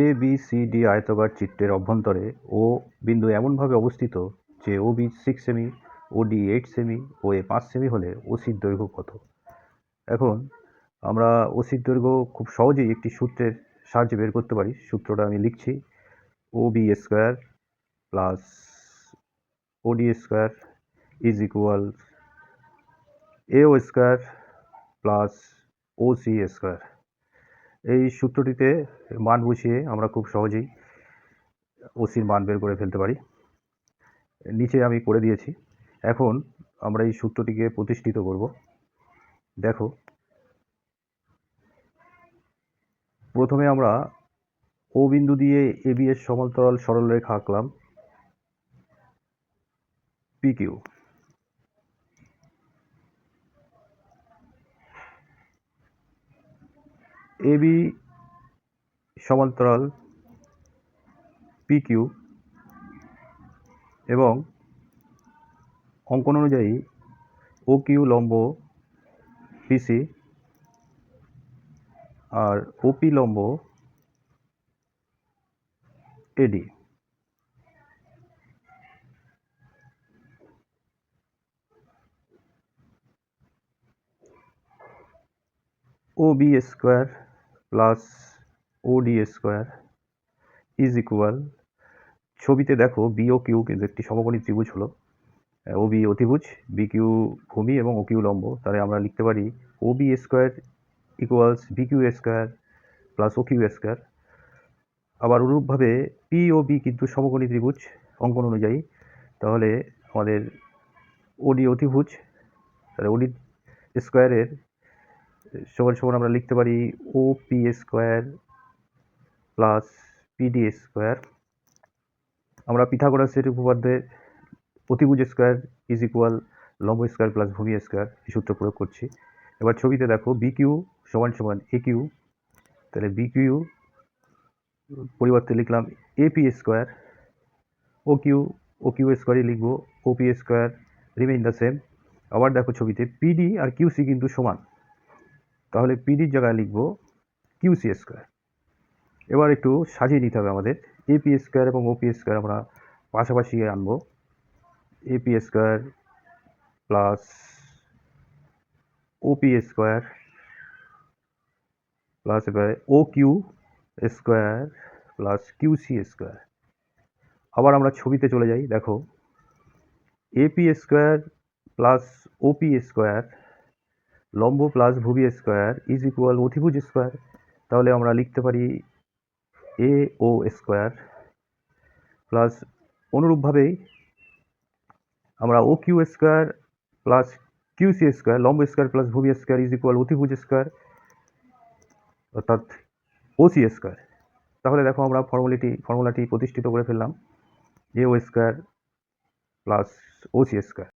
A B C D আয়তাকার চিত্রের অভ্যন্তরে ও বিন্দু এমনভাবে অবস্থিত যে ও বি 6 সেমি, ও ডি 8 সেমি ও এ 5 সেমি হলে ওসির দৈর্ঘ্য কত? এখন আমরা ওসির দৈর্ঘ্য খুব সহজেই একটি সূত্রের সাহায্যে বের করতে পারি। সূত্রটা আমি লিখছি: O B square plus O D square is equal A O square plus O C square. এই সূত্রটিতে মান বসিয়ে আমরা খুব সহজেই ওসির মান বের করে ফেলতে পারি। নিচে আমি করে দিয়েছি। এখন আমরা এই সূত্রটিকে প্রতিষ্ঠিত করব। দেখো, প্রথমে আমরা ও বিন্দু দিয়ে এ বি এর সমান্তরাল সরলরেখা আঁকলাম পি কিউ। এ বি সমান্তরাল পি কিউ এবং অঙ্কন অনুযায়ী ও কিউ লম্ব পিসি আর ওপি লম্ব AD. O B square plus O D square is equal, ছবিতে দেখো বি ও কিউ কিন্তু একটি সমকোণী ত্রিভুজ হলো। ও বি অতিভুজ, বি কিউ ভূমি এবং ও কিউ লম্ব। তাহলে আমরা লিখতে পারি O B square equals B Q square plus O Q square. আবার অনুরূপভাবে পি ও বি কিন্তু সমকোণী ত্রিভুজ অঙ্কন অনুযায়ী। তাহলে আমাদের ওডি অতিভুজ, তাহলে ওডি স্কোয়ারের সমান সমান আমরা লিখতে পারি O P square plus PD square. আমরা পিথাগোরাসের উপপাদ্যে অতিভুজ স্কোয়ার ইজ ইকুয়াল লম্ব স্কোয়ার প্লাস ভূমি স্কোয়ার এই সূত্র প্রয়োগ করছি। এবার ছবিতে দেখো বি কিউ সমান সমান এ কিউ, তাহলে বি কিউ পরিবর্তে লিখলাম A P square, O Q স্কোয়ারই লিখবো, O P square remain the same. আবার দেখো ছবিতে পিডি আর কিউসি কিন্তু সমান, তাহলে পিডির জায়গায় লিখবো কিউসি স্কোয়ার। এবার একটু সাজিয়ে নিতে হবে আমাদের। এ পি স্কোয়ার এবং ও পি স্কোয়ার আমরা পাশাপাশি আনবো। A P square plus O P square plus এবার O Q square plus QC square. আবার আমরা ছবিতে চলে যাই। দেখো A P square plus O P square লম্ব প্লাস ভূমি স্কোয়ার ইজ ইকুয়াল অতিভুজ স্কোয়ার। তাহলে আমরা লিখতে পারি এ ও স্কোয়ার প্লাস অনুরূপভাবেই আমরা O Q square plus QC square লম্ব স্কোয়ার প্লাস ভূমি স্কোয়ার ইজ ইকুয়াল অতিভুজ স্কোয়ার অর্থাৎ ওসি স্কোয়ার। তাহলে দেখো আমরা ফর্মুলাটি প্রতিষ্ঠিত করে ফেললাম, A O square plus OC square.